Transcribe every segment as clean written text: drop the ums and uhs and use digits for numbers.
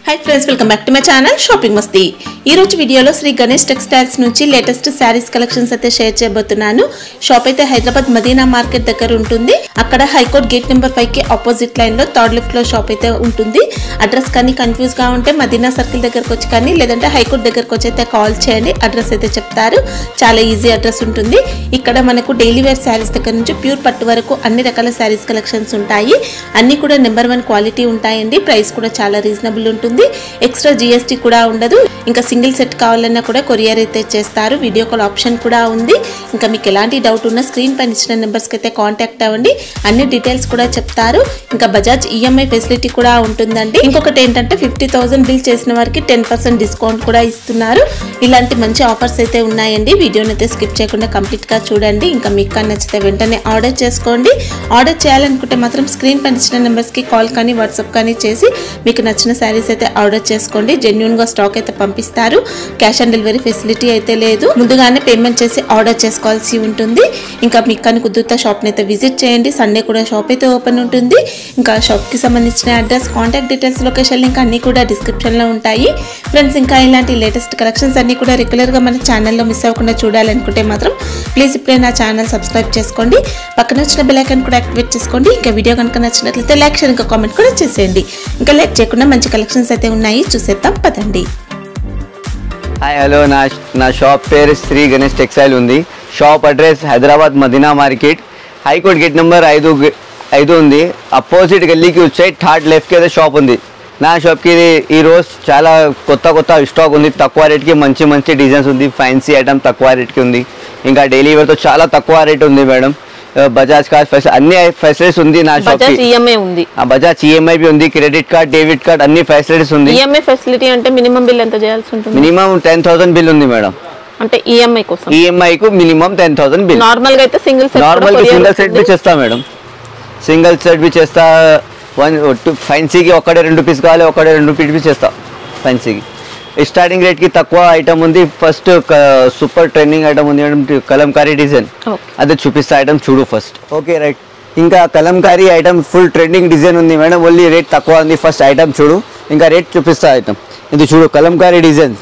Hi friends welcome back to my channel shopping Masti ఈ రోజు వీడియోలో శ్రీ గణేష్ టెక్స్టైల్స్ నుంచి లేటెస్ట్ సారీస్ కలెక్షన్స్ అయితే షేర్ చేయబోతున్నాను. షాప్ అయితే హైదరాబాద్ మదీనా మార్కెట్ దగ్గర ఉంటుంది. అక్కడ హైకోర్ట్ గేట్ నెంబర్ 5 కి ఆపోజిట్ లైన్ లో థర్డ్ లిఫ్ట్ లో షాప్ అయితే ఉంటుంది. అడ్రస్ కానీ కన్ఫ్యూజ్ గా ఉంటే మదీనా సర్కిల్ దగ్గరకు వచ్చి కానీ లేదంటే హైకోర్ట్ దగ్గరకు వచ్చి అయితే కాల్ చేయండి. అడ్రస్ అయితే చెప్తారు. చాలా ఈజీ అడ్రస్ ఉంటుంది. ఇక్కడ మనకు డైలీ వేర్ సారీస్ దగ్గర నుంచి ప్యూర్ పట్టు వరకు అన్ని రకాల సారీస్ కలెక్షన్స్ ఉంటాయి. అన్ని కూడా నెంబర్ 1 క్వాలిటీ ఉంటాయండి. ప్రైస్ కూడా చాలా రీజనబుల్ ఉంటుంది. ఎక్స్ట్రా జీఎస్టీ కూడా ఉండదు. ఇంకా సింగిల్ సెట్ కావాలన్నా కూడా కొరియర్ అయితే చేస్తారు. వీడియో కాల్ ఆప్షన్ కూడా ఉంది. ఇంకా మీకు ఎలాంటి డౌట్ ఉన్నా స్క్రీన్ పైన ఇచ్చిన నెంబర్స్కి అయితే కాంటాక్ట్ అవ్వండి. అన్ని డీటెయిల్స్ కూడా చెప్తారు. ఇంకా బజాజ్ ఈఎంఐ ఫెసిలిటీ కూడా ఉంటుందండి. ఇంకొకటి ఏంటంటే 50,000 బిల్ చేసిన వారికి 10% డిస్కౌంట్ కూడా ఇస్తున్నారు. ఇలాంటి మంచి ఆఫర్స్ అయితే ఉన్నాయండి. వీడియోని అయితే స్కిప్ చేయకుండా కంప్లీట్గా చూడండి. ఇంకా మీకు నచ్చితే వెంటనే ఆర్డర్ చేసుకోండి. ఆర్డర్ చేయాలనుకుంటే మాత్రం స్క్రీన్ పైన ఇచ్చిన నెంబర్స్కి కాల్ కానీ వాట్సాప్ కానీ చేసి మీకు నచ్చిన శారీస్ అయితే ఆర్డర్ చేసుకోండి. జెన్యూన్గా స్టాక్ అయితే పంపిస్తారు. క్యాష్ ఆన్ డెలివరీ ఫెసిలిటీ అయితే లేదు. ముందుగానే పేమెంట్ చేసి ఆర్డర్ చేసుకోవాల్సి ఉంటుంది. ఇంకా మీకు కుదురుతా షాప్ని అయితే విజిట్ చేయండి. సండే కూడా షాప్ అయితే ఓపెన్ ఉంటుంది. ఇంకా షాప్కి సంబంధించిన address, contact details, location link అన్నీ కూడా డిస్క్రిప్షన్లో ఉంటాయి. ఫ్రెండ్స్ ఇంకా ఇలాంటి లేటెస్ట్ కలెక్షన్స్ అన్నీ కూడా రెగ్యులర్గా మన ఛానల్లో మిస్ అవ్వకుండా చూడాలనుకుంటే మాత్రం ప్లీజ్ ఇప్పుడే నా ఛానల్ సబ్స్క్రైబ్ చేసుకోండి. పక్కన వచ్చిన బెల్ ఐకాన్ కూడా యాక్టివేట్ చేసుకోండి. ఇంకా వీడియో కనుక నచ్చినట్లయితే లైక్ షేర్ ఇంకా కామెంట్ కూడా చేసేయండి. ఇంకా లేట్ చేయకుండా మంచి కలెక్షన్స్ అయితే ఉన్నాయి, చూసేద్దాం పదండి. హాయ్ హలో, నా షాప్ పేరు శ్రీ గణేష్ టెక్స్టైల్ ఉంది. Shop address Hyderabad Madina market, high court gate number 5 ఉంది. అపోజిట్ గల్లీకి వచ్చాయి థర్డ్ లెఫ్ట్కి అయితే షాప్ ఉంది. నా షాప్కి ఈరోజు చాలా కొత్త స్టాక్ ఉంది. తక్కువ రేట్కి మంచి డిజైన్స్ ఉంది. ఫ్యాన్సీ ఐటమ్ తక్కువ రేట్కి ఉంది. ఇంకా డైలీ వేర్తో చాలా తక్కువ రేట్ ఉంది మేడం. బజాజ్ కార్డ్ అన్ని ఫెసిలిటీస్ ఉంది. నా షాప్ ఈఎంఐ ఉంది. బజాజ్ ఈఎంఐ भी ఉంది. క్రెడిట్ కార్డ్, డెబిట్ కార్డ్ అన్ని ఫెసిలిటీస్ ఉంది. ఈఎంఐ ఫెసిలిటీ అంటే మినిమం బిల్ ఎంత చేయాల్సి ఉంటుంది? మినిమం 10,000 బిల్ ఉంది మేడం. అంటే ఈఎంఐ కోసం ఈఎంఐ కు మినిమం 10,000 బిల్. నార్మల్ గా అయితే సింగిల్ సెట్ भी చేస్తా మేడం. సింగిల్ సెట్ भी చేస్తా. ఫ్యాన్సీకి ఒకటే 2 పీస్ కావాలి, ఒకటే 2 పీస్ भी చేస్తా. ఫ్యాన్సీకి స్టార్టింగ్ రేట్ కి తక్కువ ఐటమ్ ఉంది. ఫస్ట్ సూపర్ ట్రెండింగ్ ఐటమ్ ఉంది మేడం, కలంకారీ డిజైన్. అదే చూపిస్తా ఐటమ్ చూడు ఫస్ట్. Okay right. ఇంకా Kalamkari item full trending design ఉంది మేడం. ఓన్లీ రేట్ తక్కువ ఉంది. ఫస్ట్ ఐటమ్ చూడు, ఇంకా రేట్ చూపిస్తా ఐటమ్. ఇది చూడు కలంకారీ డిజైన్.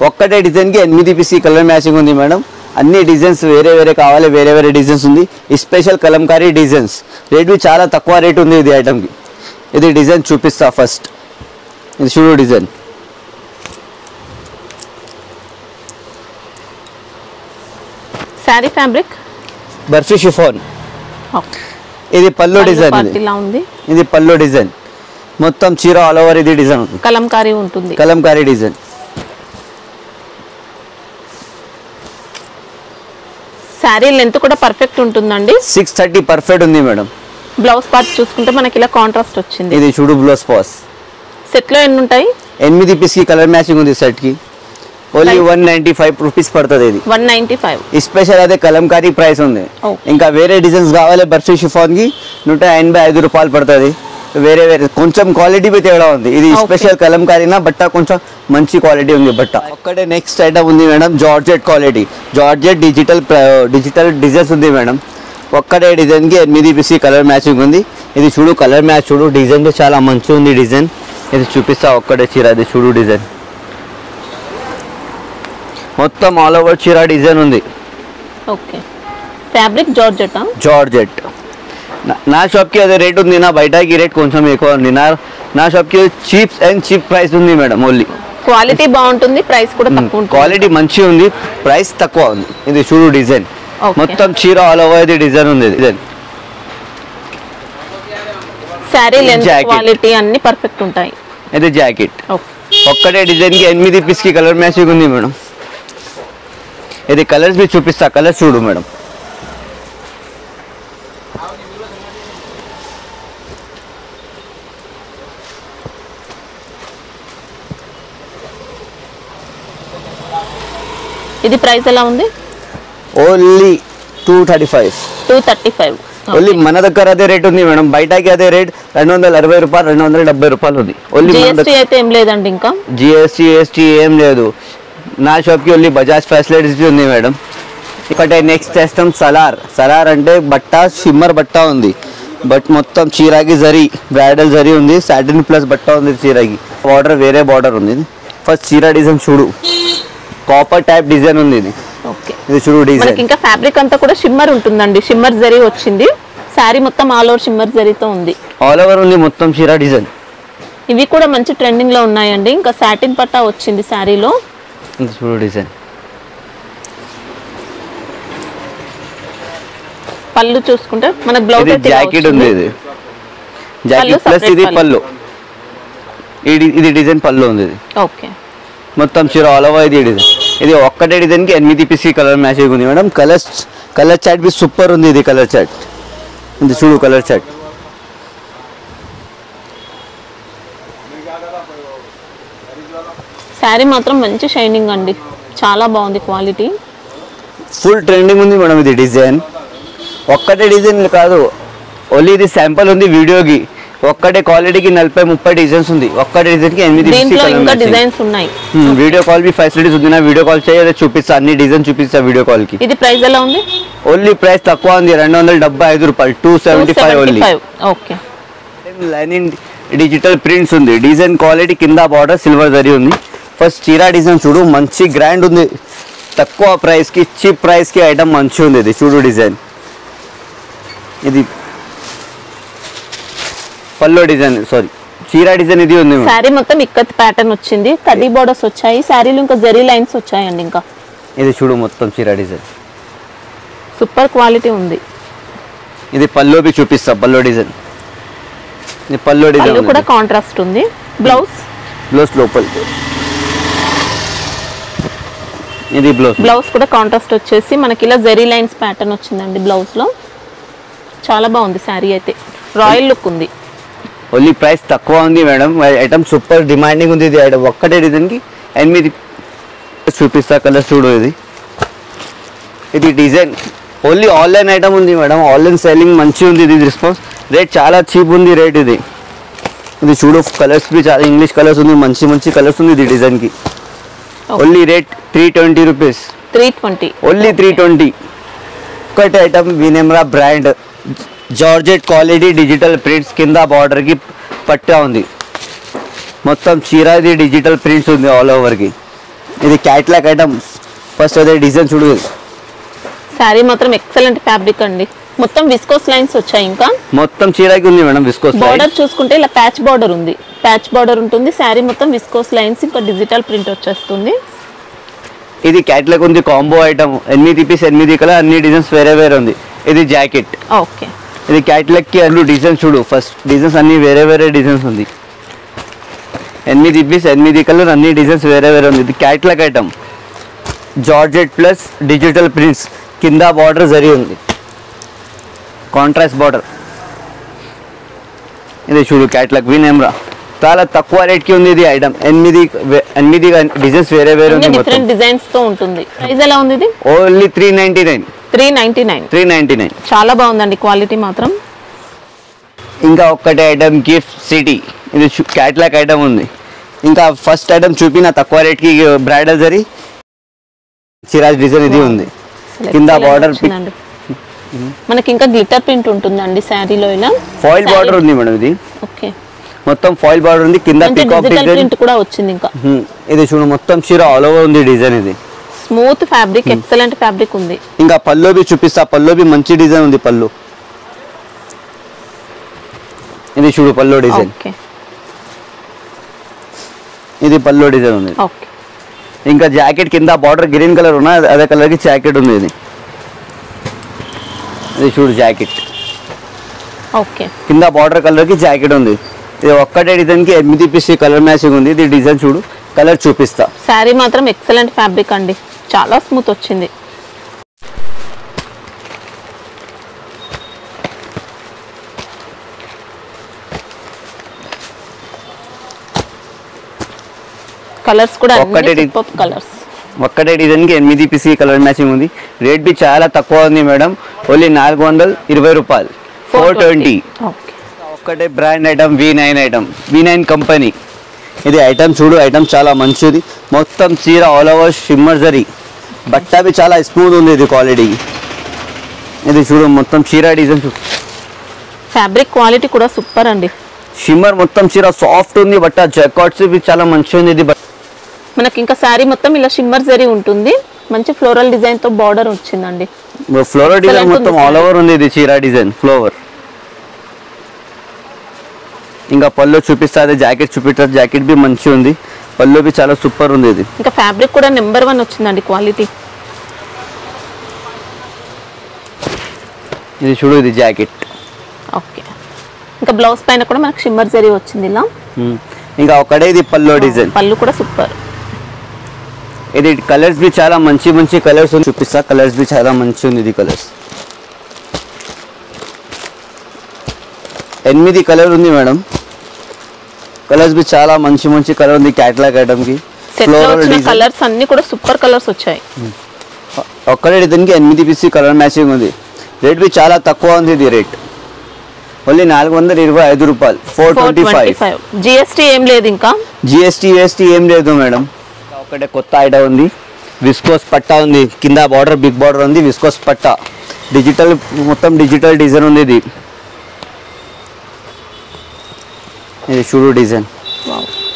ఒక్కటే డిజైన్కి 8 పీస్ కలర్ మ్యాచింగ్ ఉంది మేడం. అన్ని డిజైన్స్ వేరే కావాలి, వేరే డిజైన్స్ ఉంది. Special Kalamkari designs. రేట్ भी చాలా తక్కువ రేట్ ఉంది ఇది ఐటమ్కి. ఇది డిజైన్ చూపిస్తా ఫస్ట్. ఇది చూడు design. Sorry fabric barfi chiffon. ఇది పల్లు డిజైన్. ఇది పల్లు డిజైన్. మొత్తం చీర ఆల్ ఓవర్ ఇది డిజైన్ కలంకారీ ఉంటుంది. కలంకారీ డిజైన్. సారీ లెంత్ కూడా పర్ఫెక్ట్ ఉంటుందండి. 630 పర్ఫెక్ట్ ఉంది మేడం. బ్లౌజ్ పార్ట్ చూసుకుంటే మనకి ఇలా కాంట్రాస్ట్ వచ్చింది. ఇది చూడు బ్లౌజ్ పాస్. సెట్ లో ఎన్ని ఉంటాయి? 8 పీస్ కి కలర్ మ్యాచింగ్ ఉంది సెట్ కి. ఓన్లీ 195 రూపీస్ పడుతుంది. ఇది 195 స్పెషల్ అదే కలంకారీ ప్రైస్ ఉంది. ఇంకా వేరే డిజైన్స్ కావాలి బర్ఫీ షిఫాన్ కి 185 రూపాయలు పడుతుంది. వేరే కొంచెం క్వాలిటీ भी తేడా ఉంది. ఇది స్పెషల్ కలంకారీనా బట్ట కొంచెం మంచి క్వాలిటీ ఉంది బట్ట. ఒక్కటే నెక్స్ట్ ఐటమ్ ఉంది madam, georgette quality. Georgette digital designs ఉంది మేడం. ఒక్కటే డిజైన్ కి 8 పీస్ కలర్ మ్యాచింగ్ ఉంది. ఇది చూడు కలర్ మ్యాచ్ చూడు. డిజైన్ చాలా మంచిగా ఉంది డిజైన్. ఇది చూపిస్తా ఒక్కటే చీర. ఇది చూడు డిజైన్ మొత్తం ఆల్ ఓవర్ చీర డిజైన్ ఉంది. ఓకే. Fabric georgette. నా షాప్కి అదే రేట్ ఉంది. నా బయటకి రేట్ కొంచెం ఎక్కువ ఉంది. నా షాప్కి చీప్ ప్రైస్ ఉంది మేడం. ఓన్లీ క్వాలిటీ బాగుంటుంది, ప్రైస్ కూడా తక్కువ ఉంటుంది. క్వాలిటీ మంచిగా ఉంది, ప్రైస్ తక్కువ ఉంది. ఇది చూడు డిజైన్ మొత్తం చీర ఆల్ ఓవర్ ఇది డిజైన్ ఉంది. డిజైన్ సారీ లెంత్ క్వాలిటీ అన్ని పర్ఫెక్ట్ ఉంటాయి. ఇది జాకెట్. ఒక్కటే డిజైన్ కి 8 పీస్ కి కలర్ మ్యాచింగ్ ఉంది మేడం. ఇది కలర్స్ भी చూపిస్తా. కలర్స్ చూడు మేడం. ఇది ప్రైస్ ఎలా ఉంది? ఓన్లీ 235. ఓన్లీ మన దగ్గర అదే రేట్ ఉంది మేడం. బయటకి అదే రేట్ 260 రూపాయలు, 270 రూపాయలు ఉంది. ఓన్లీ జీఎస్టీ అయితే ఏం లేదండి. ఇంకా జీఎస్టీ ఏం లేదు. నా షాప్కి ఓన్లీ బజాజ్ ఫెసిలిటీస్ ఉంది మేడం. ఒకటే నెక్స్ట్ చేస్తాం సలార్ అంటే బట్ట షిమ్మర్ బట్ట ఉంది, బట్ మొత్తం చీరాకి జరీ బ్రైడల్ జరీ ఉంది, సాటిన్ ప్లస్ బట్ట ఉంది చీరాకి, బార్డర్ వేరే బార్డర్ ఉంది. ఫస్ట్ చీర డిజైన్ చూడు, కాపర్ టైప్ డిజైన్ ఉంది ఇది. ఓకే, ఇది చూడు డిజైన్. ఇంకా ఫ్యాబ్రిక్ అంతా కూడా షిమ్మర్ ఉంటుందండి, షిమ్మర్ జరీ వచ్చింది. శారీ మొత్తం ఆల్ ఓవర్ షిమ్మర్ జరీతో ఉంది, ఆల్ ఓవర్ ఉంది మొత్తం చీర డిజైన్. ఇవి కూడా మంచి ట్రెండింగ్ లో ఉన్నాయండి. ఇంకా సాటిన్ పట్టా వచ్చింది శారీలో. చూడు డిజైన్. పళ్ళు చూసుకుంటే మనకు బ్లౌజ్ అయితే జాకెట్ ఉంది, ఇది జాకెట్ ప్లస్ ఇది పళ్ళు, ఇది డిజైన్ పళ్ళు ఉంది ఇది. ఓకే, మొత్తం చీర ఆల్ ఓవర్ ఇది డిజైన్. ఇది ఒక్కటే డిజైన్ కి 8 పీస్ కలర్ మ్యాచింగ్ ఉంది madam. Colour chart be super ఉంది, ఇది కలర్ చాట్. ఇది చూడు కలర్ చాట్. శారీ మాత్రం మంచి షైనింగ్ అండి, చాలా బాగుంది క్వాలిటీ. ఫుల్ ట్రెండింగ్ ఉంది మేడం ఇది డిజైన్. ఒక్కటే డిజైన్ కాదు, ఓన్లీ ఇది శాంపుల్ ఉంది వీడియోకి. ఒక్కటే క్వాలిటీకి 40-30 డిజైన్స్ ఉంది, ఒక్కటే డిజైన్ కి 8 డిజైన్స్ ఉన్నాయి. వీడియో కాల్ బి ఫెసిలిటీస్ ఉంది, నా వీడియో కాల్ చేయాలి చూపిస్తా, అన్ని డిజైన్ చూపిస్తా వీడియో కాల్ కి. ఇది ప్రైస్ ఎలా ఉంది? ఓన్లీ ప్రైస్ తక్కువ ఉంది, 275 రూపాయలు, 275 only. Okay, lining digital prints ఉంది, డిజైన్ క్వాలిటీ కింద బార్డర్ సిల్వర్ జరీ ఉంది. ఫస్ట్ చీరా డిజైన్ చూడు, మంచి గ్రాండ్ ఉంది, తక్కువ ప్రైస్ కి చీప్ ప్రైస్ కి ఐటమ్ మంచి ఉంది. ఇది చూడు డిజైన్. ఇది పల్లో డిజైన్, సారీ చీరా డిజైన్ ఇది ఉంది. శారీ మొత్తం ఇక్కత్ ప్యాటర్న్ వచ్చింది, కడ్డీ బోర్డర్స్ వచ్చాయి, శారీలో ఇంకా జరీ లైన్స్ వచ్చాయండి. ఇంకా ఇది చూడు మొత్తం చీరా డిజైన్, సూపర్ క్వాలిటీ ఉంది. ఇది పల్లో బి చూపిస్తా, పల్లో డిజైన్. ఇది పల్లో డిజైన్ కూడా కాంట్రాస్ట్ ఉంది. బ్లౌజ్ లోపల ఇది బ్లౌజ్ కూడా కాంట్రాస్ట్ వచ్చేసి మనకి ఇలా జరీ లైన్స్ ప్యాటర్న్ వచ్చిందండి బ్లౌజ్ లో. చాలా బాగుంది శారీ అయితే, రాయల్ లుక్ ఉంది. ఓన్లీ ప్రైస్ తక్కువ ఉంది మేడం, ఐటమ్ సూపర్ డిమాండింగ్ ఉంది. ఇది ఐటమ్ ఒక్కటే డిజైన్ కి 8 చూపిస్తా, కలర్ చూడు. ఇది డిజైన్ ఓన్లీ ఆన్లైన్ ఐటమ్ ఉంది మేడం, ఆన్లైన్ సెల్లింగ్ మంచి ఉంది. ఇది రెస్పాన్స్ రేట్ చాలా చీప్ ఉంది రేట్. ఇది చూడు కలర్స్ బి చాలా ఇంగ్లీష్ కలర్స్ ఉంది, మంచి కలర్స్ ఉంది. ఇది డిజైన్ కి ఓన్లీ రేట్ 320 రూపీస్, 320 ఓన్లీ 320. ఒకటి ఐటమ్ వినెమ్రా brand georgette quality digital prints, కింద బార్డర్ కి పట్టా ఉంది, మొత్తం చీర ఇది డిజిటల్ ప్రింట్స్ ఉంది ఆల్ ఓవర్ కి. ఇది క్యాట్లాగ్ ఐటమ్. ఫస్ట్ అదే డిజైన్ చూడు. శారీ మాత్రం ఎక్సలెంట్ ఫ్యాబ్రిక్ అండి, మొత్తం విస్కోస్ లైన్స్ వచ్చాయి. ఇంకా మొత్తం చీరకి ఉంది మేడం విస్కోస్. బార్డర్ చూసుకుంటే ఇలా ప్యాచ్ బార్డర్ ఉంది, ప్యాచ్ బార్డర్ ఉంటుంది. శారీ మొత్తం విస్కోస్ లైన్స్, ఇంకా డిజిటల్ ప్రింట్ వచ్చేస్తుంది. ఇది క్యాట్లాగ్ ఉంది, కాంబో ఐటమ్, 8 పీస్ 8 కలర్, అన్ని డిజైన్స్ వేరే వేరే ఉంది. ఇది జాకెట్. ఓకే, ఇది క్యాట్లాగ్ కి అన్ని డిజైన్స్ చూడు. ఫస్ట్ డిజైన్స్ అన్ని వేరే వేరే డిజైన్స్ ఉంది, 8 పీస్ 8 కలర్, అన్ని డిజైన్స్ వేరే వేరే ఉంది. ఇది catalogue item, georgette plus digital prints, కింద బార్డర్ జరీ ఉంది, కాంట్రాస్ట్ బార్డర్. ఇది చూడు క్యాట్లాగ్ వినెమ్రా, చాలా తక్కువ రేట్ కి ఉంది ఇది ఐటమ్. 8 డిజైన్స్ వేరే వేరే ఉంది, డిఫరెంట్ డిజైన్స్ తో ఉంటుంది. ప్రైస్ ఎలా ఉంది ఇది? ఓన్లీ 399. 399 చాలా బాగుందండి క్వాలిటీ మాత్రం. ఇంకా ఒక్కటే ఐటమ్ గిఫ్ట్ సిటీ, ఇది క్యాట్లాగ్ ఐటమ్ ఉంది. ఇంకా ఫస్ట్ ఐటమ్ చూపిన తక్కువ రేట్ కి బ్రైడల్ జరీ చిరాజ్ డిజైన్ ఇది ఉంది, కింద బార్డర్ మనకి ఇంకా గ్లిటర్ ప్రింట్ ఉంటుందండి శారీలో. ఇలా ఫాయిల్ బార్డర్ ఉంది మేడం. ఇది ఓకే, మొత్తం ఫాయిల్ బార్డర్ ఉంది, కింద పికాక్ ప్రింట్ కూడా వచ్చింది. ఇంకా ఇది చూడు మొత్తం చీర ఆల్ ఓవర్ ఉంది డిజైన్. ఇది స్మూత్ ఫ్యాబ్రిక్, ఎక్సలెంట్ ఫ్యాబ్రిక్ ఉంది. ఇంకా పల్లో బి చూపిస్తా, పల్లో బి మంచి డిజైన్ ఉంది పళ్ళు. ఇది చూడు పల్లో డిజైన్. ఇది పల్లో డిజైన్ ఉంది. ఇంకా జాకెట్ కింద బార్డర్ గ్రీన్ కలర్ ఉన్న అదే కలర్ కి జాకెట్ ఉంది. ఇది చూడు జాకెట్, కింద బార్డర్ కలర్ కి జాకెట్ ఉంది. ఇది ఒక్కటే డిజైన్ కి 8 పీస్ కలర్ మ్యాచింగ్ ఉంది. ఇది డిజైన్ చూడు, కలర్ చూపిస్తా. శారీ మాత్రం ఎక్సలెంట్ ఫ్యాబ్రిక్ అండి, చాలా స్మూత్ వచ్చింది. కలర్స్ కూడా కలర్స్ ఒక్కటే డిజైన్ కి 8 పీస్ కలర్ మ్యాచింగ్ ఉంది. రేట్ బి చాలా తక్కువ ఉంది మేడం, ఓన్లీ 420 రూపాయలు, 420. ఒక్కటే brand item V9 item, V9 company. ఇది ఐటమ్ చూడు, ఐటమ్ చాలా మంచిది. మొత్తం చీర ఆల్ ఓవర్ షిమ్మర్ జరీ, బట్ట బి చాలా స్మూత్ ఉంది ఇది క్వాలిటీ. ఇది చూడు మొత్తం చీర డిజైన్ చూడు. ఫ్యాబ్రిక్ క్వాలిటీ కూడా సూపర్ అండి. షిమ్మర్ మొత్తం చీర సాఫ్ట్ ఉంది. బట్ట జాకాట్స్ బి చాలా మంచిగా ఉంది ఇది. మనకి ఇంకా శారీ మొత్తం ఇలా షిమ్మర్ జరీ ఉంటుంది. మంచి ఫ్లోరల్ డిజైన్ తో బార్డర్ వచ్చిందండి. ఫ్లోరల్ డిజైన్ మొత్తం ఆల్ ఓవర్ ఉంది ఇది చీర డిజైన్ ఫ్లవర్. ఇంకా పళ్ళు చూపిస్తా, అదే జాకెట్ చూపిస్తారు. జాకెట్ బి మంచిగా ఉంది, పళ్ళు బి చాలా సూపర్ ఉంది ఇది. ఇంకా ఫ్యాబ్రిక్ కూడా నెంబర్ 1 వచ్చిందండి క్వాలిటీ. ఇది చూడు ఇది జాకెట్. ఓకే, ఇంకా బ్లౌజ్ పైన కూడా మనకి షిమ్మర్ జరీ వచ్చింది ఇలా. ఇంకా ఒకటే ఇది పళ్ళు డిజైన్. పళ్ళు కూడా సూపర్. ఇది కలర్స్ బి చాలా మంచి మంచి కలర్స్ ఉంది, చూపిస్తా. కలర్స్ బి చాలా మంచి ఉంది ఇది. కలర్స్ 8 కలర్ ఉంది మేడం. కలర్స్ బి చాలా మంచి మంచి కలర్ ఉంది క్యాటలాగ్ ఐటమ్ కి. కలర్స్ అన్ని కూడా సూపర్ కలర్స్ వచ్చాయి. ఒక్కడే డిజైన్ కి 8 పీస్ కలర్ మ్యాచింగ్ ఉంది. రేట్ బి చాలా తక్కువ ఉంది ఇది. రేట్ ఓన్లీ 425 రూపాయలు, 425. జిఎస్టీ ఏం లేదు, ఇంకా జిఎస్టీ ఏం లేదు మేడం. ఒకటే కొత్త ఐటమ్ ఉంది. విస్కోస్ పట్టా ఉంది, కింద బార్డర్ బిగ్ బార్డర్ ఉంది. విస్కోస్ పట్టా డిజిటల్, మొత్తం డిజిటల్ డిజైన్ ఉంది ఇది. ఇది చూడు డిజైన్.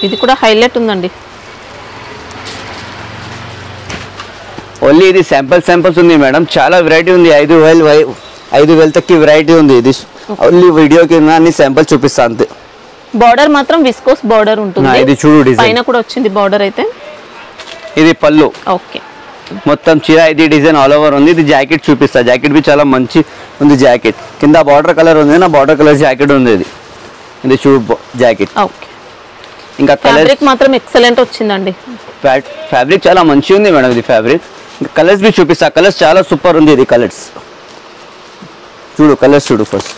ఇది కూడా హైలైట్ ఉందండి. ఓన్లీ ఇది శాంపిల్స్ ఉంది మేడం. చాలా వెరైటీ ఉంది. 5,000 తక్కి వెరైటీ ఉంది ఇది. ఓన్లీ వీడియో కింద అన్ని శాంపిల్ చూపిస్తా అంతే. బార్డర్ మాత్రం విస్కోస్ బార్డర్ ఉంటుంది. ఇది చూడు డిజైన్. పైన కూడా వచ్చింది బార్డర్ అయితే. ఇది పళ్ళు. ఓకే, మొత్తం చీర ఇది డిజైన్ ఆల్ ఓవర్ ఉంది. ఇది జాకెట్ చూపిస్తా. జాకెట్ బి చాలా మంచి ఉంది. జాకెట్ కింద బార్డర్ కలర్ ఉంది, నా బార్డర్ కలర్ జాకెట్ ఉంది ఇది. ఇది చూడు జాకెట్. ఓకే, ఇంకా ఫ్యాబ్రిక్ మాత్రం ఎక్సలెంట్ వచ్చిందండి. ఫ్యాబ్రిక్ చాలా మంచి ఉంది మేడం ఇది ఫ్యాబ్రిక్. ఇంకా కలర్స్ బి చూపిస్తా. కలర్స్ చాలా సూపర్ ఉంది ఇది. కలర్స్ చూడు, కలర్స్ చూడు ఫస్ట్.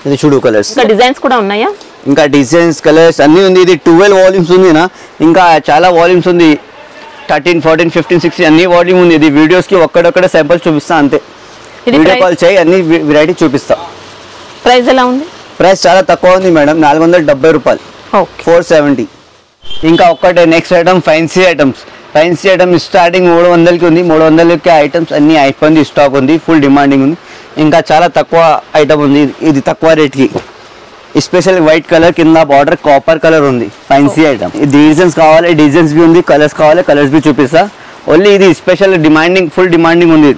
ఇది చూడు కలర్స్. ఇంకా డిజైన్స్ కూడా ఉన్నాయా? ఇంకా డిజైన్స్ కలర్స్ అన్ని ఉంది. ఇది 12 వాల్యూమ్స్ ఉంది నా. ఇంకా చాలా వాల్యూమ్స్ ఉంది. 13, 14, 15, 16 అన్ని వాల్యూమ్ ఉంది. ఇది వీడియోస్ కి ఒక్కడొక్కడ శాంపుల్స్ చూపిస్తా అంతే. వీడియో కాల్ చేయి, అన్ని వెరైటీ చూపిస్తా. ప్రైస్ ఎలా ఉంది? ప్రైస్ చాలా తక్కువ ఉంది మేడం, 470 రూపాయలు, 470. ఇంకా ఒక్కటే next item fancy items. Fancy item starting 300కి ఉంది. 300కి ఐటమ్స్ అన్ని అయిపోయింది, స్టాక్ ఉంది, ఫుల్ డిమాండింగ్ ఉంది. ఇంకా చాలా తక్కువ ఐటమ్ ఉంది. ఇది తక్కువ రేట్కి. స్పెషల్ వైట్ కలర్ కింద బార్డర్ కాపర్ కలర్ ఉంది. Fancy item. ఇది డిజైన్స్ కావాలి, డిజైన్స్ బి ఉంది. కలర్స్ కావాలి, కలర్స్ బి చూపిస్తా. ఓన్లీ ఇది స్పెషల్ డిమాండింగ్, ఫుల్ డిమాండింగ్ ఉంది.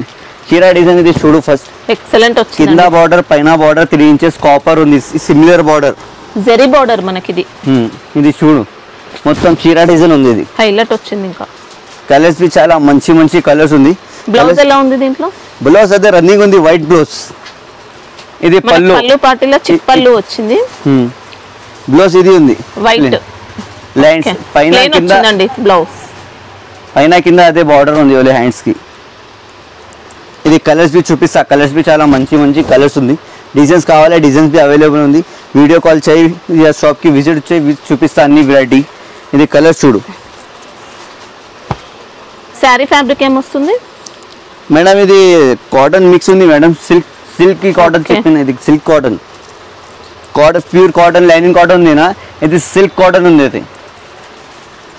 చీర డిజైన్ ఇది చూడు ఫస్ట్. ఎక్సలెంట్ వచ్చింది. కింద బార్డర్ పైన బార్డర్ 3 ఇంచెస్ కాపర్ ఉంది. సిమిలర్ బార్డర్, జరీ బార్డర్ మనకి. ఇది చూడు మొత్తం చీర డిజైన్ ఉంది. ఇది హైలైట్ వచ్చింది. ఇంకా కలర్స్ బి చాలా మంచి మంచి కలర్స్ ఉంది. బ్లౌజ్ ఎలా ఉంది దీంట్లో? బ్లౌజ్ అదే రన్నింగ్ ఉంది, వైట్ బ్లౌజ్. ఇది పళ్ళు. పళ్ళు పాటిలో చిప్పళ్ళు వచ్చింది. బ్లౌజ్ ఇది ఉంది వైట్ లైన్స్ పైన కింద. బ్లౌజ్ పైన కింద అదే బార్డర్ ఉంది ఓన్లీ హ్యాండ్స్ కి. ఇది కలర్స్ బి చూపిస్తా. కలర్స్ బి చాలా మంచి మంచి కలర్స్ ఉంది. డిజైన్స్ కావాలి, డిజైన్స్ బి అవైలబుల్ ఉంది. వీడియో కాల్ చేయి, షాప్ కి విజిట్ చేయి, చూపిస్తా అన్ని వెరైటీ. ఇది కలర్స్ చూడు. శారీ ఫ్యాబ్రిక్ ఏమొస్తుంది మేడం? ఇది కాటన్ మిక్స్ ఉంది మేడం. సిల్క్ కాటన్ చెప్పిన. ఇది silk cotton, pure cotton, lining cotton ఉంది నా. ఇది సిల్క్ కాటన్ ఉంది. ఇది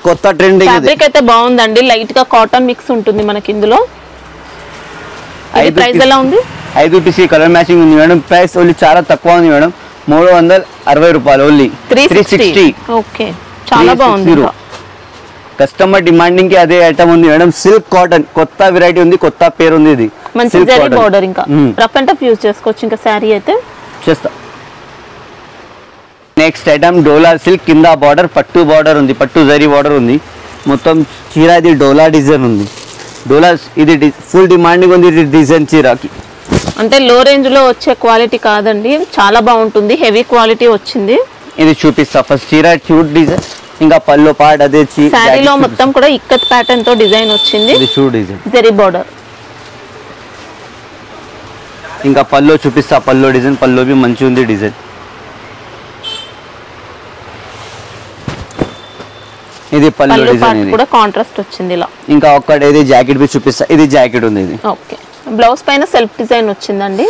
కొత్త ట్రెండింగ్. ఫ్యాబ్రిక్ అయితే బాగుందండి. లైట్ గా కాటన్ మిక్స్ ఉంటుంది మనకి ఇందులో. ప్రైస్ ఎలా ఉంది? 5 రూపీస్ కలర్ మ్యాచింగ్ ఉంది మేడం. ప్రైస్ ఓన్లీ చాలా తక్కువ ఉంది మేడం, 360 రూపాయలు ఓన్లీ. 360. ఓకే, చాలా బాగుంది. కస్టమర్ డిమాండింగ్ కి అదే ఐటమ్ ఉంది మేడం. సిల్క్ కాటన్ కొత్త వెరైటీ ఉంది, కొత్త పేరు ఉంది. ఇది మంచి జరీ బోర్డర్. ఇంకా రఫ్ అండ్ టఫ్ యూజ్ చేసుకోవచ్చు. ఇంకా శారీ అయితే చేస్తా. నెక్స్ట్ ఐటమ్ డోలా సిల్క్ కింద బార్డర్ పట్టు బార్డర్ ఉంది, పట్టు జరీ బార్డర్ ఉంది. మొత్తం చీర ఇది డోలా డిజైన్ ఉంది. డోలా ఇది ఫుల్ డిమాండింగ్ ఉంది. ఇది డిజైన్ చీరకి అంటే లో రేంజ్ లో వచ్చే క్వాలిటీ కాదండి, చాలా బాగుంటుంది. హెవీ క్వాలిటీ వచ్చింది. ఇది చూపిస్తా ఫస్ట్. చీర చూడ్ డిజైన్. ఇంకా పళ్ళు పార్ట్ అదే శారీలో మొత్తం కూడా ఇక్కత్ ప్యాటర్న్ తో డిజైన్ వచ్చింది. ఇది చూడ్ డిజైన్, జరీ బార్డర్. ఇంకా పళ్ళు చూపిస్తా. పళ్ళు డిజైన్, పళ్ళు బి మంచి ఉంది డిజైన్. ఇది పళ్ళు డిజైన్ కూడా కాంట్రాస్ట్ వచ్చింది ఇలా. ఇంకా ఒక్కటి ఇది జాకెట్ బి చూపిస్తా. ఇది జాకెట్ ఉంది. ఇది ఓకే. బ్లౌజ్ పైన సెల్ఫ్ డిజైన్ వచ్చిందండి.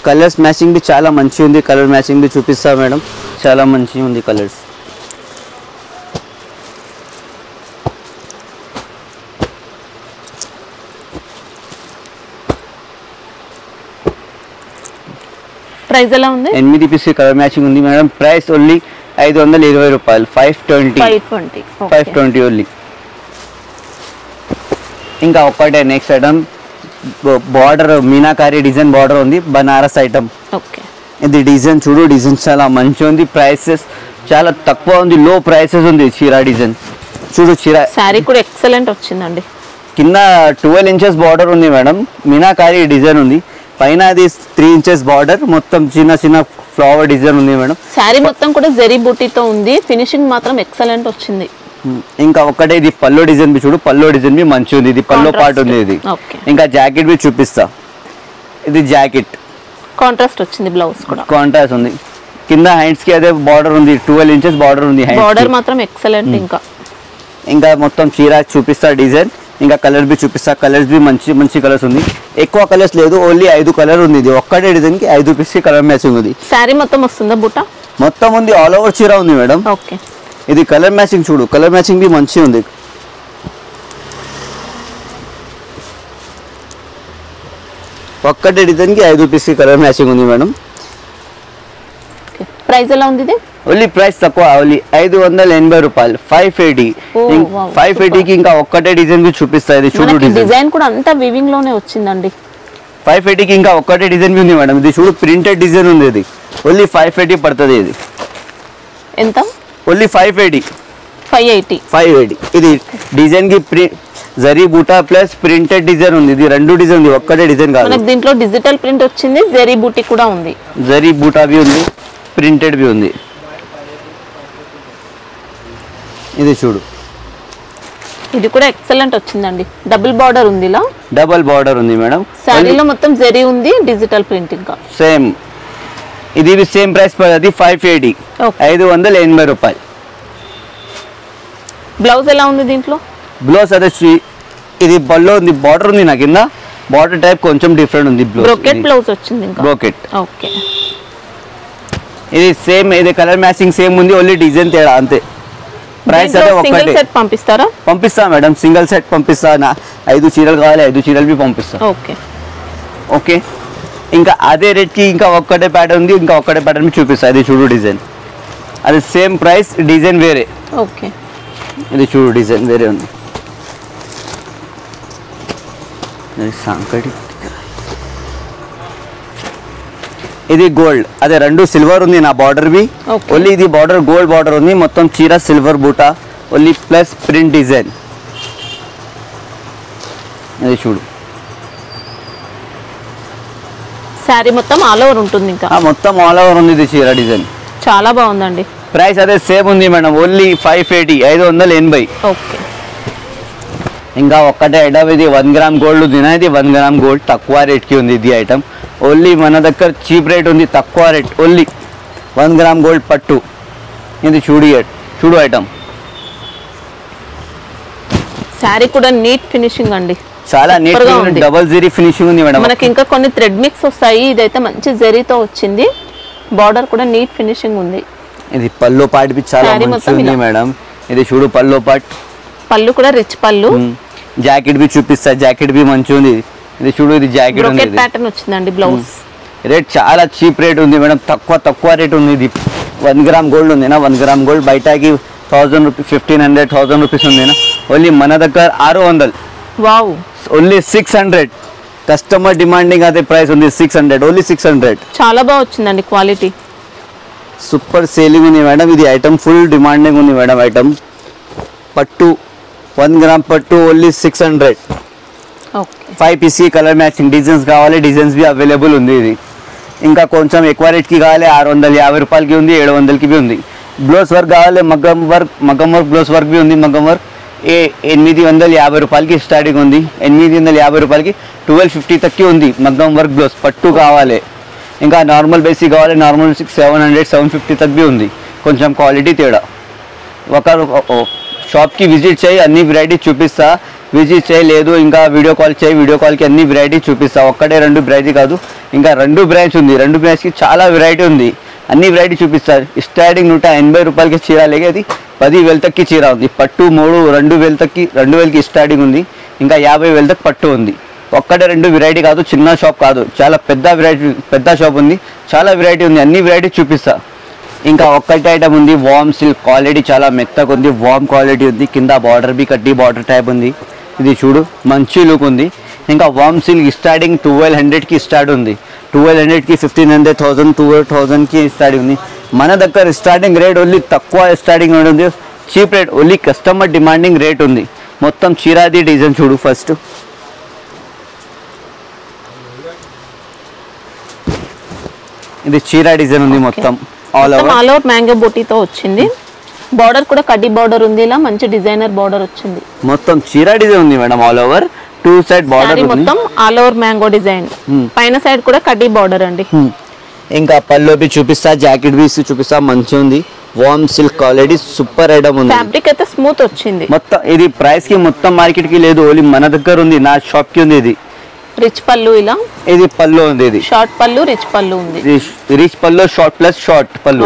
కలర్స్ మ్యాచింగ్ బి చాలా మంచి ఉంది, కలర్ మ్యాచింగ్ బి చూపిస్తా మేడం, చాలా మంచి ఉంది కలర్స్. ప్రైస్ ఎలా ఉంది? 8 పీస్ కలర్ మ్యాచింగ్ ఉంది మేడం. ప్రైస్ ఓన్లీ 520 రూపాయలు, 520 ఓన్లీ. ఇంకా ఒకటే next item border meenakari design border ఉంది, బనారస్ ఐటమ్. ఓకే, ఇది డిజైన్ చూడు, డిజైన్ చాలా మంచి ఉంది, ప్రైసెస్ చాలా తక్కువ ఉంది, లో ప్రైసెస్ ఉంది. చీర డిజైన్ చూడు, చీర శారీ కూడా ఎక్సలెంట్ వచ్చిందండి. కింద 12 ఇంచెస్ బార్డర్ ఉంది మేడం, మీనాకారి డిజైన్ ఉంది. పైన అది 3 ఇంచెస్ బార్డర్, మొత్తం చిన్న చిన్న ఫ్లవర్ డిజైన్ ఉంది మేడం. శారీ మొత్తం కూడా జరీ బూటీతో ఉంది, ఫినిషింగ్ మాత్రం ఎక్సలెంట్ వచ్చింది. ఇంకా ఒకటే ఇది పల్లో డిజైన్ బి చూడు, పల్లో డిజైన్ బి మంచి ఉంది, ఇది పల్లో పార్ట్ ఉంది ఇది. ఇంకా జాకెట్ బి చూపిస్తా, ఇది జాకెట్ కాంట్రాస్ట్ వచ్చింది, బ్లౌజ్ కూడా కాంట్రాస్ట్ ఉంది. కింద హ్యాండ్స్ కి అదే బార్డర్ ఉంది, 12 ఇంచెస్ బార్డర్ ఉంది. బార్డర్ మాత్రం ఎక్సలెంట్. ఇంకా మొత్తం చీర చూపిస్తా డిజైన్, ఇంకా కలర్ బి చూపిస్తా. కలర్స్ బి మంచి మంచి కలర్స్ ఉంది, ఎక్కువ కలర్స్ లేదు, ఓన్లీ 5 కలర్ ఉంది. ఇది ఒక్కటే డిజైన్ కి 5 పీస్ కలర్ మ్యాచింగ్ ఉంది. శారీ మొత్తం వస్తుందా బుట్ట? మొత్తం ఉంది, ఆల్ ఓవర్ చీర ఉంది మేడం. ఓకే, ఇది కలర్ మ్యాచింగ్ చూడు, కలర్ మ్యాచింగ్ బి మంచి ఉంది. ఒక్కటే డిజైన్ కి 5 పీస్ కలర్ మ్యాచింగ్ ఉంది మేడం. ప్రైస్ ఎలా ఉంది ఇది? ఓన్లీ ప్రైస్ తక్కువ, ఓన్లీ 580 రూపాయలు, 580. 580 కి ఇంకా ఒక్కటే డిజైన్ బి చూపిస్తా, ఇది చూడు డిజైన్ కూడా అంతా వీవింగ్ లోనే వచ్చిందండి. 580 కి ఇంకా ఒక్కటే డిజైన్ బి ఉంది మేడం, ఇది చూడు ప్రింటెడ్ డిజైన్ ఉంది. ఇది ఓన్లీ 580 పడుతుంది. ఇది ఎంత? ఓన్లీ 580. 580. ఇది డిజైన్ కి జరీ బూటా ప్లస్ ప్రింటెడ్ డిజైన్ ఉంది, ఇది 2 డిజైన్ ఉంది, ఒక్కటే డిజైన్ కాదు. మనకి దీంట్లో డిజిటల్ ప్రింట్ వచ్చింది, జరీ బూటీ కూడా ఉంది, జరీ బూటా బి ఉంది, ప్రింటెడ్ బి ఉంది. ఇది చూడు, ఇది కూడా ఎక్సలెంట్ వచ్చిందండి. డబుల్ బార్డర్ ఉంది, ఇలా డబుల్ బార్డర్ ఉంది మేడం. శారీలో మొత్తం జరీ ఉంది, డిజిటల్ ప్రింట్. ఇంకా సేమ్ ఇది సేమ్ ప్రైస్ పడుతుంది, 580. 580 రూపాయలు. బ్లౌజ్ ఎలా ఉంది దీంట్లో? బ్లౌజ్ అదే ఇది బల్లో ఉంది, బార్డర్ ఉంది, నా కింద బార్డర్ టైప్ కొంచెం డిఫరెంట్ ఉంది. బ్రోకెట్ బ్లౌజ్ వచ్చింది, ఇంకా బ్రోకెట్. ఓకే, ఇది సేమ్, ఇది కలర్ మ్యాచింగ్ సేమ్ ఉంది, ఓన్లీ డిజైన్ తేడా అంతే. ప్రైస్ అదే సింగిల్ సెట్ పంపిస్తారా? పంపిస్తా మేడం, సింగిల్ సెట్ పంపిస్తా. 5 చీరలు కావాలి, 5 చీరలు బి పంపిస్తా. ఓకే ఓకే, ఇంకా అదే రేట్ కి ఇంకా ఒక్కటే ప్యాటర్న్ ఉంది, ఇంకా ఒక్కటే ప్యాటర్న్ బి చూపిస్తా. ఇది చూడు డిజైన్, అది సేమ్ ప్రైస్, డిజైన్ వేరే. ఓకే, ఇది చూడు డిజైన్ వేరే ఉంది. సంకటి ఇది గోల్డ్, అదే 2 సిల్వర్ ఉంది నా బార్డర్ బి. ఓన్లీ ఇది బార్డర్ గోల్డ్ బార్డర్ ఉంది, మొత్తం చీర సిల్వర్ బూటా ఓన్లీ ప్లస్ ప్రింట్ డిజైన్. ఇది చూడు, శారీ మొత్తం ఆల్ ఓవర్ ఉంటుంది, ఇంకా మొత్తం ఆల్ ఓవర్ ఉంది. ఇది చీర డిజైన్ చాలా బాగుందండి. ప్రైస్ అదే సేమ్ ఉంది మేడం, ఓన్లీ 580. 580. ఓకే, ఇంకా ఒక్కటే ఐటమ్, ఇది 1 గ్రామ్ గోల్డ్ ఉంది. ఇది 1 గ్రామ్ గోల్డ్ తక్కువ రేట్ కి ఉంది. ఇది ఐటమ్ ఓన్లీ మన దగ్గర చీప్ రేట్ ఉంది, తక్కువ రేట్, ఓన్లీ 1 గ్రామ్ గోల్డ్ పట్టు. ఇది చూడు ఐటమ్, శారీ కూడా నీట్ ఫినిషింగ్ అండి, చాలా నీట్ డబుల్ జరీ ఫినిషింగ్ ఉంది మేడం. మనకి ఇంకా కొన్ని థ్రెడ్ మిక్స్ వస్తాయి, ఇదైతే మంచి జరీతో వచ్చింది. బార్డర్ కూడా నీట్ ఫినిషింగ్ ఉంది. ఇది పల్లో పార్ట్ బి చాలా మంచి ఉంది మేడం. ఇది చూడు పల్లో పార్ట్, పళ్ళు కూడా రిచ్ పళ్ళు. జాకెట్ బి చూపిస్తా, జాకెట్ బి మంచి ఉంది. ఇది చూడు, ఇది జాకెట్ ఉంది, ప్యాటర్న్ వచ్చిందండి. బ్లౌజ్ రేట్ చాలా చీప్ రేట్ ఉంది మేడం, తక్కువ రేట్ ఉంది. ఇది 1 గ్రామ్ గోల్డ్ ఉంది నా, 1 గ్రామ్ గోల్డ్ బయటకి 1000 రూపీస్, 1500, 1000 రూపీస్ ఉంది నా. ఓన్లీ మన దగ్గర 600. Wow, only 600. కస్టమర్ డిమాండింగ్ అదే ప్రైస్ ఉంది, 600, ఓన్లీ 600. చాలా బాగా వచ్చిందండి క్వాలిటీ, సూపర్ సేలింగ్ ఉంది మేడం. ఇది ఐటమ్ ఫుల్ డిమాండింగ్ ఉంది మేడం. ఐటమ్ పట్టు 1 గ్రామ్ పట్టు only 600. 5 piece colour matching designs కావాలి, డిజైన్స్ బి అవైలబుల్ ఉంది. ఇది ఇంకా కొంచెం ఎక్కువ రేట్కి కావాలి, 650 రూపాయలకి ఉంది, 700కి బి ఉంది. బ్లౌజ్ వర్క్ కావాలి, మగ్గం వర్క్ బ్లౌజ్ వర్క్ బి ఉంది. మగ్గం వర్క్ 850 రూపాయలకి స్టార్టింగ్ ఉంది, 850 రూపాయలకి 1250 తక్కి ఉంది. మగ్గం వర్క్ బ్లౌజ్ పట్టు కావాలి. ఇంకా నార్మల్ బేసిక్ కావాలి, నార్మల్ 700, 750 తక్ బి ఉంది. కొంచెం క్వాలిటీ తేడా. ఒక షాప్కి విజిట్ చేయి, అన్ని వెరైటీ చూపిస్తా. విజిట్ చేయలేదు ఇంకా వీడియో కాల్ చేయి, వీడియో కాల్కి అన్ని వెరైటీ చూపిస్తా. ఒక్కటే 2 వెరైటీ కాదు, ఇంకా 2 బ్రాంచ్ ఉంది. 2 బ్రాంచ్కి చాలా వెరైటీ ఉంది, అన్ని వెరైటీ చూపిస్తారు. స్టార్టింగ్ 180 రూపాయలకి చీర లేక అది 10,000 తక్కి చీర ఉంది. పట్టు 2,000 తక్కి 2,000కి స్టార్టింగ్ ఉంది. ఇంకా 50,000 తక్ పట్టు ఉంది. ఒక్కటే 2 వెరైటీ కాదు, చిన్న షాప్ కాదు, చాలా పెద్ద వెరైటీ, పెద్ద షాప్ ఉంది. చాలా వెరైటీ ఉంది, అన్ని వెరైటీ చూపిస్తా. ఇంకా ఒక్కటి ఐటమ్ ఉంది, వామ్ సిల్క్. క్వాలిటీ చాలా మెత్తగా ఉంది, వామ్ క్వాలిటీ ఉంది. కింద బార్డర్ బి కడ్డీ బార్డర్ టైప్ ఉంది. ఇది చూడు మంచి లుక్ ఉంది. ఇంకా వామ్ సిల్క్ స్టార్టింగ్ 1,200కి స్టార్ట్ ఉంది. 1,200కి 1,500, 1,000, 2,000కి స్టార్టింగ్ ఉంది. మన దగ్గర స్టార్టింగ్ రేట్ ఓన్లీ తక్కువ స్టార్టింగ్ ఉంది, cheap rate, only customer demanding rate ఉంది. మొత్తం చీరాది డిజైన్ చూడు. ఫస్ట్ ఇది చీరా డిజైన్ ఉంది, మొత్తం ఆల్ ఓవర్ మ్యాంగో బూటీతో వచ్చింది. బార్డర్ కూడా కడ్డీ బార్డర్ ఉంది, ఇలా మంచి డిజైనర్ బార్డర్ వచ్చింది. మొత్తం చీరా డిజైన్ ఉంది madam, all over 2 side border మొత్తం ఆల్ ఓవర్ మ్యాంగో డిజైన్. పైన సైడ్ కూడా కడ్డీ బార్డర్ అండి. ఇంకా పల్లో బి చూపిస్తా, జాకెట్ బి చూపిస్తా, మంచిగా ఉంది. వామ్ సిల్క్ క్వాలిటీ సూపర్ ఐటమ్ ఉంది. ఫ్యాబ్రిక్ అయితే స్మూత్ వచ్చింది. మొత్తం ఇది ప్రైస్ కి మొత్తం మార్కెట్ కి లేదు, ఓన్లీ మన దగ్గర ఉంది, నా షాప్ కి ఉంది. ఇది రిచ్ పళ్ళు, ఇలా ఇది పల్లో ఉంది. ఇది షార్ట్ పళ్ళు, రిచ్ పళ్ళు ఉంది. రిచ్ పల్లో షార్ట్ ప్లస్ షార్ట్ పళ్ళు.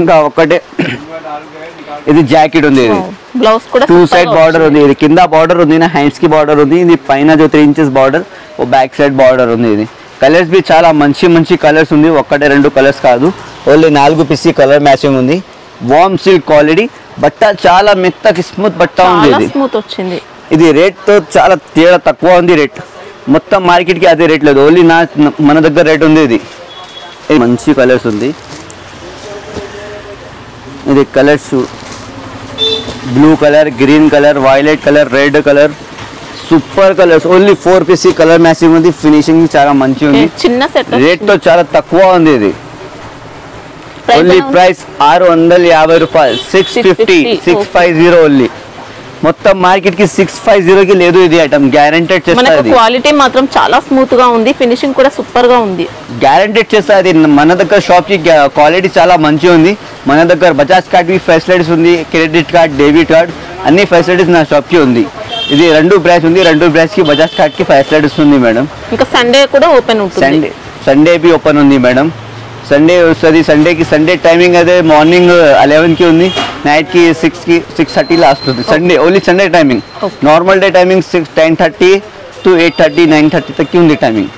ఇంకా ఒకటే ఇది జాకెట్ ఉంది. ఇది బ్లౌజ్ కూడా 2 సైడ్ బార్డర్ ఉంది. ఇది కింద బార్డర్ ఉంది, నా హ్యాండ్స్ కి బార్డర్ ఉంది. ఇది పైన 3 ఇంచెస్ బార్డర్, ఓ బ్యాక్ సైడ్ బార్డర్ ఉంది. ఇది కలర్స్ బి చాలా మంచి మంచి కలర్స్ ఉంది, ఒక్కటే 2 కలర్స్ కాదు, ఓన్లీ 4 పీస్ కలర్ మ్యాచింగ్ ఉంది. వామ్ సిల్క్ క్వాలిటీ, బట్ట చాలా మెత్తకి స్మూత్ బట్ట ఉంది. ఇది స్మూత్ వచ్చింది. ఇది రేట్ తో చాలా తేడా తక్కువ ఉంది. రేట్ మొత్తం మార్కెట్ కి అదే రేట్ లేదు, ఓన్లీ మన దగ్గర రేట్ ఉంది. ఇది మంచి కలర్స్ ఉంది. ఇది colours blue colour, green colour, violet colour, red colour, super colours. Only 4 piece colour matching ఉంది. ఫినిషింగ్ చాలా మంచి ఉంది. చిన్న సెట్ రేట్ తో చాలా తక్కువ ఉంది. ఇది ఓన్లీ ప్రైస్ 650 రూపాయలు, 650, 650 ఓన్లీ. మొత్తం మార్కెట్ కి 650కి లేదు. ఇది ఐటమ్ గ్యారెంటెడ్ చేస్తుంది. క్వాలిటీ మాత్రం చాలా స్మూత్ గా ఉంది, ఫినిషింగ్ కూడా సూపర్ గా ఉంది. గ్యారెంటెడ్ చేస్తుంది. మన దగ్గర షాప్ కి క్వాలిటీ చాలా మంచిగా ఉంది. మన దగ్గర బజాజ్ కార్డ్ కి ఫెసిలిటీస్ ఉంది, క్రెడిట్ కార్డ్, డెబిట్ కార్డ్, అన్ని ఫెసిలిటీస్ నా షాప్ కి ఉంది. ఇది 2 బ్రాంచ్ ఉంది, 2 బ్రాంచ్ కి బజాజ్ కార్డ్ కి ఫెసిలిటీస్ ఉంది మేడం. ఇంకా సండే కూడా ఓపెన్ ఉంటుంది. సండే బి ఓపెన్ ఉంది మేడం. సండే వస్తుంది. సండే టైమింగ్ అదే మార్నింగ్ 11కి ఉంది, నైట్ కి 6:30 లాస్ట్ ఉంది. Sunday only Sunday timing. Normal day timing 10:30 to 8:30, 9:30 తక్కి ఉంది టైమింగ్.